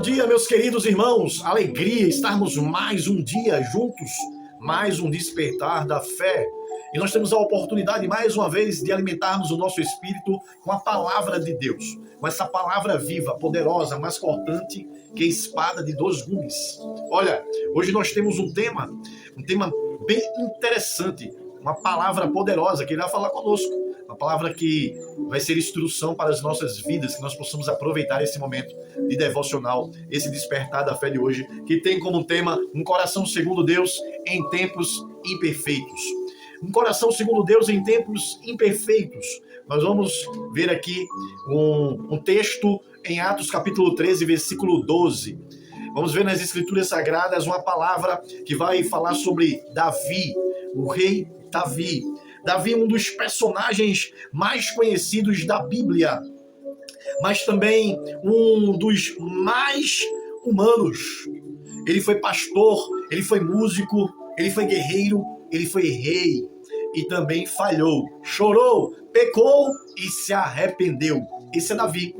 dia, meus queridos irmãos. Alegria estarmos mais um dia juntos, mais um despertar da fé. E nós temos a oportunidade, mais uma vez, de alimentarmos o nosso espírito com a palavra de Deus. Com essa palavra viva, poderosa, mais cortante que a espada de dois gumes. Olha, hoje nós temos um tema bem interessante, uma palavra poderosa que irá falar conosco. Uma palavra que vai ser instrução para as nossas vidas, que nós possamos aproveitar esse momento de devocional, esse despertar da fé de hoje, que tem como tema um coração segundo Deus em tempos imperfeitos. Um coração segundo Deus em tempos imperfeitos. Nós vamos ver aqui um texto em Atos capítulo 13, versículo 12. Vamos ver nas Escrituras Sagradas uma palavra que vai falar sobre Davi, o rei Davi. Davi, um dos personagens mais conhecidos da Bíblia, mas também um dos mais humanos. Ele foi pastor, ele foi músico, ele foi guerreiro, ele foi rei e também falhou, chorou, pecou e se arrependeu. Esse é Davi.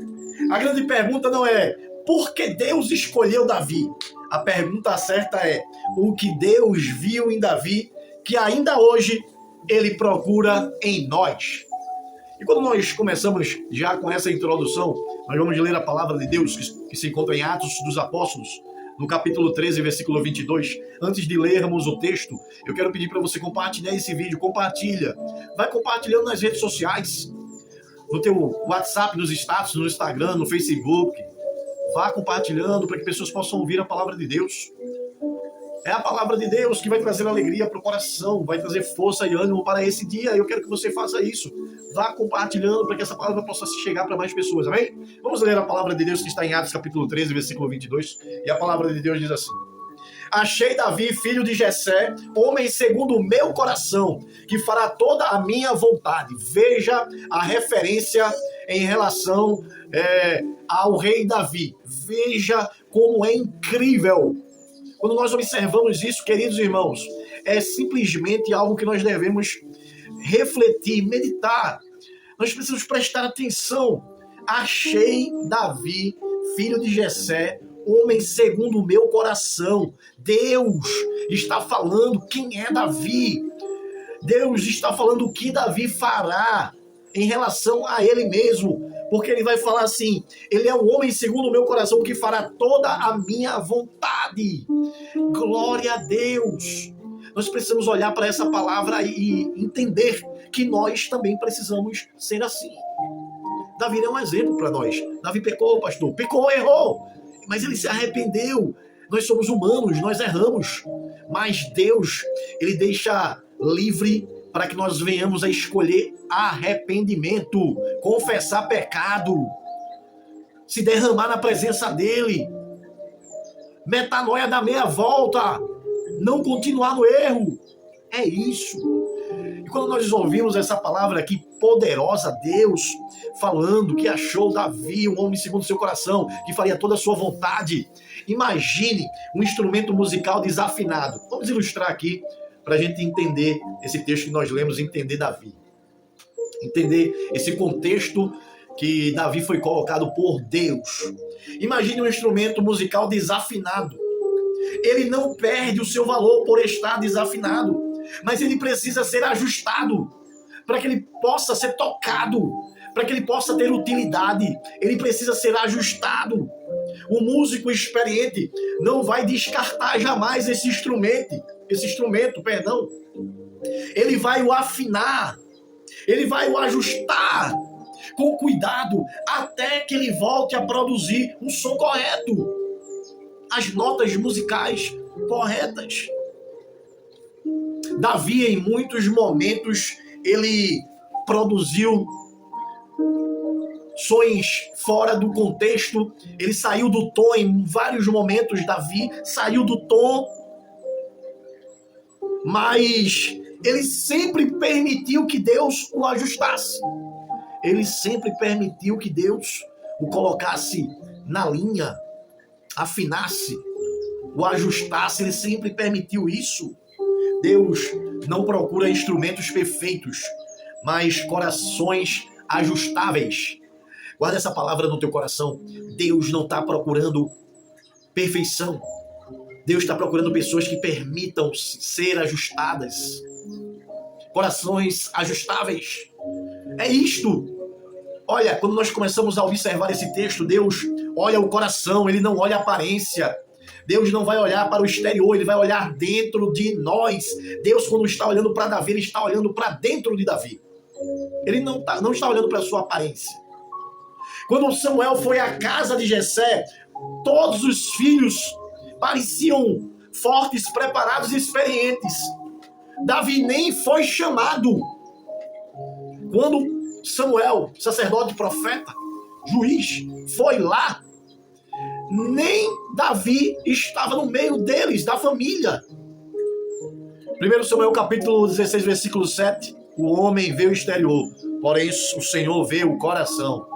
A grande pergunta não é por que Deus escolheu Davi? A pergunta certa é o que Deus viu em Davi que ainda hoje ele procura em nós. E quando nós começamos já com essa introdução, nós vamos ler a palavra de Deus que se encontra em Atos dos Apóstolos, no capítulo 13, versículo 22. Antes de lermos o texto, eu quero pedir para você compartilhar esse vídeo. Compartilha. Vai compartilhando nas redes sociais, no teu WhatsApp, nos status, no Instagram, no Facebook. Vá compartilhando para que pessoas possam ouvir a palavra de Deus. É a palavra de Deus que vai trazer alegria para o coração, vai trazer força e ânimo para esse dia. Eu quero que você faça isso. Vá compartilhando para que essa palavra possa chegar para mais pessoas, amém? Vamos ler a palavra de Deus que está em Atos capítulo 13, versículo 22. E a palavra de Deus diz assim: Achei Davi, filho de Jessé, homem segundo o meu coração, que fará toda a minha vontade. Veja a referência em relação ao rei Davi. Veja como é incrível. Quando nós observamos isso, queridos irmãos, é simplesmente algo que nós devemos refletir, meditar. Nós precisamos prestar atenção. Achei Davi, filho de Jessé, homem segundo o meu coração. Deus está falando quem é Davi. Deus está falando o que Davi fará em relação a ele mesmo. Porque ele vai falar assim, ele é um homem segundo o meu coração que fará toda a minha vontade. Glória a Deus. Nós precisamos olhar para essa palavra e entender que nós também precisamos ser assim. Davi é um exemplo para nós. Davi pecou, pastor. Pecou, errou. Mas ele se arrependeu. Nós somos humanos, nós erramos. Mas Deus, ele deixa livre para que nós venhamos a escolher arrependimento, confessar pecado, se derramar na presença dele, metanoia da meia volta, não continuar no erro. É isso. E quando nós ouvimos essa palavra aqui, poderosa, Deus falando que achou Davi, um homem segundo o seu coração, que faria toda a sua vontade. Imagine um instrumento musical desafinado. Vamos ilustrar aqui, para a gente entender esse texto que nós lemos, entender Davi. Entender esse contexto que Davi foi colocado por Deus. Imagine um instrumento musical desafinado. Ele não perde o seu valor por estar desafinado, mas ele precisa ser ajustado para que ele possa ser tocado, para que ele possa ter utilidade. Ele precisa ser ajustado. O músico experiente não vai descartar jamais esse instrumento, ele vai o afinar, ele vai o ajustar com cuidado até que ele volte a produzir um som correto, as notas musicais corretas. Davi, em muitos momentos, ele produziu sons fora do contexto, ele saiu do tom em vários momentos. Davi saiu do tom, mas ele sempre permitiu que Deus o ajustasse. Ele sempre permitiu que Deus o colocasse na linha, afinasse, o ajustasse. Ele sempre permitiu isso. Deus não procura instrumentos perfeitos, mas corações ajustáveis. Guarda essa palavra no teu coração. Deus não está procurando perfeição. Deus está procurando pessoas que permitam ser ajustadas. Corações ajustáveis. É isto. Olha, quando nós começamos a observar esse texto, Deus olha o coração, Ele não olha a aparência. Deus não vai olhar para o exterior, Ele vai olhar dentro de nós. Deus, quando está olhando para Davi, Ele está olhando para dentro de Davi. Ele não está olhando para a sua aparência. Quando Samuel foi à casa de Jessé, todos os filhos pareciam fortes, preparados e experientes. Davi nem foi chamado. Quando Samuel, sacerdote, profeta, juiz, foi lá, nem Davi estava no meio deles, da família. 1 Samuel capítulo 16, versículo 7. O homem vê o exterior, porém o Senhor vê o coração.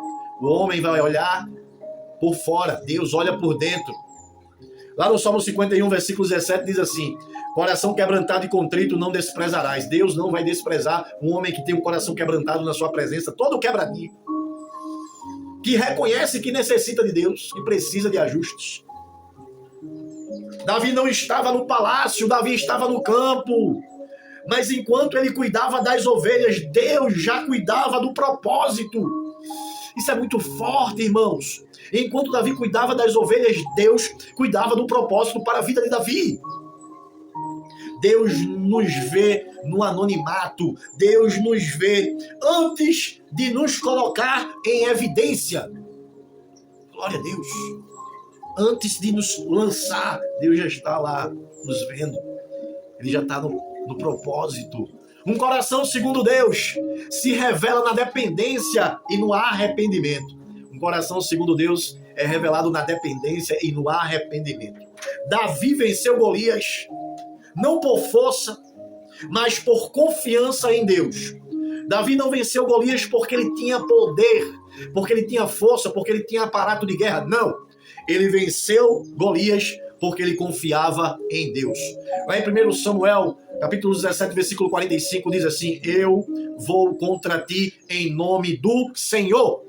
O homem vai olhar por fora, Deus olha por dentro. Lá no Salmo 51, versículo 17, diz assim: coração quebrantado e contrito não desprezarás. Deus não vai desprezar um homem que tem um coração quebrantado na sua presença, todo quebradinho, que reconhece que necessita de Deus, que precisa de ajustes. Davi não estava no palácio, Davi estava no campo, mas enquanto ele cuidava das ovelhas, Deus já cuidava do propósito. Isso é muito forte, irmãos. Enquanto Davi cuidava das ovelhas, Deus cuidava do propósito para a vida de Davi. Deus nos vê no anonimato. Deus nos vê antes de nos colocar em evidência. Glória a Deus. Antes de nos lançar, Deus já está lá nos vendo. Ele já está no propósito. Um coração segundo Deus se revela na dependência e no arrependimento. Um coração segundo Deus é revelado na dependência e no arrependimento. Davi venceu Golias, não por força, mas por confiança em Deus. Davi não venceu Golias porque ele tinha poder, porque ele tinha força, porque ele tinha aparato de guerra. Não. Ele venceu Golias porque ele confiava em Deus. Lá em 1 Samuel, capítulo 17, versículo 45, diz assim: eu vou contra ti em nome do Senhor.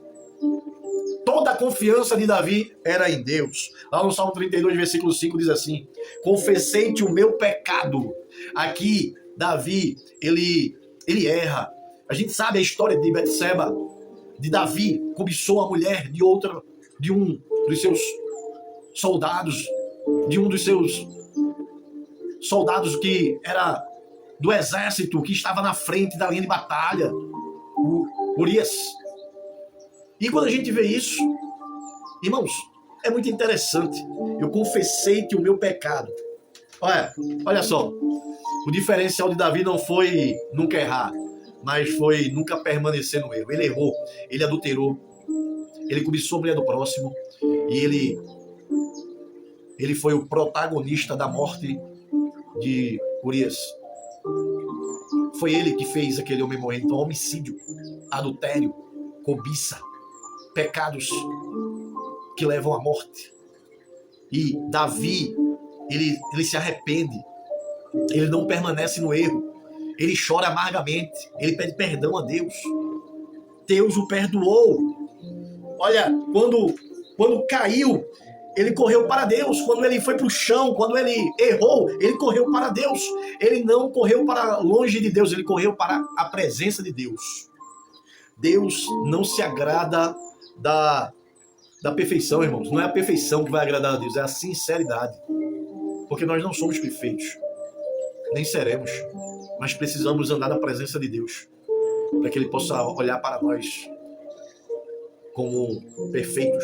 Toda a confiança de Davi era em Deus. Lá no Salmo 32, versículo 5, diz assim: confessei-te o meu pecado. Aqui, Davi, ele erra. A gente sabe a história de Betseba, de Davi, cobiçou a mulher de um dos seus soldados, de um dos seus soldados que era do exército, que estava na frente da linha de batalha, o Urias. E quando a gente vê isso, irmãos, é muito interessante. Eu confessei-te o meu pecado. Olha só, o diferencial de Davi não foi nunca errar, mas foi nunca permanecer no erro. Ele errou, ele adulterou, ele cobiçou a mulher do próximo e ele foi o protagonista da morte de Urias. Foi ele que fez aquele homem morrer. Então, homicídio, adultério, cobiça, pecados que levam à morte. E Davi, ele se arrepende, ele não permanece no erro, ele chora amargamente, ele pede perdão a Deus. Deus o perdoou. Olha, quando caiu, ele correu para Deus. Quando ele foi para o chão, quando ele errou, ele correu para Deus. Ele não correu para longe de Deus, ele correu para a presença de Deus. Deus não se agrada da perfeição, irmãos. Não é a perfeição que vai agradar a Deus, é a sinceridade. Porque nós não somos perfeitos, nem seremos, mas precisamos andar na presença de Deus, para que Ele possa olhar para nós como perfeitos.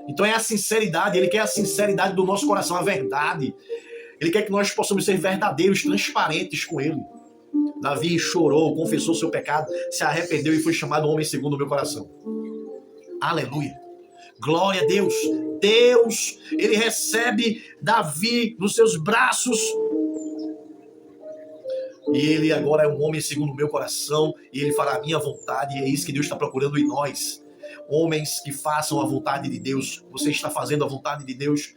Então é a sinceridade, Ele quer a sinceridade do nosso coração, a verdade. Ele quer que nós possamos ser verdadeiros, transparentes com Ele. Davi chorou, confessou seu pecado, se arrependeu e foi chamado homem segundo o meu coração. Aleluia. Glória a Deus. Deus, Ele recebe Davi nos seus braços. E ele agora é um homem segundo o meu coração, e ele fará a minha vontade, e é isso que Deus está procurando em nós. Homens que façam a vontade de Deus. Você está fazendo a vontade de Deus?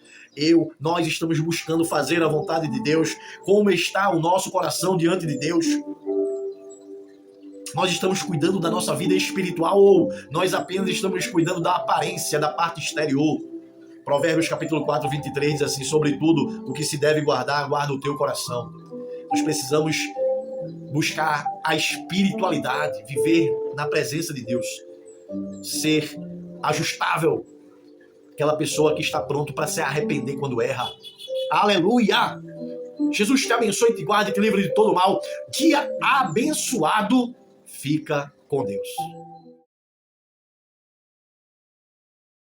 Nós estamos buscando fazer a vontade de Deus. Como está o nosso coração diante de Deus? Nós estamos cuidando da nossa vida espiritual ou nós apenas estamos cuidando da aparência, da parte exterior? Provérbios capítulo 4, 23 diz assim: sobretudo o que se deve guardar, guarda o teu coração. Nós precisamos buscar a espiritualidade, viver na presença de Deus, ser ajustável, aquela pessoa que está pronto para se arrepender quando erra. Aleluia! Jesus te abençoe, te guarde, te livre de todo mal. Dia abençoado. Fica com Deus.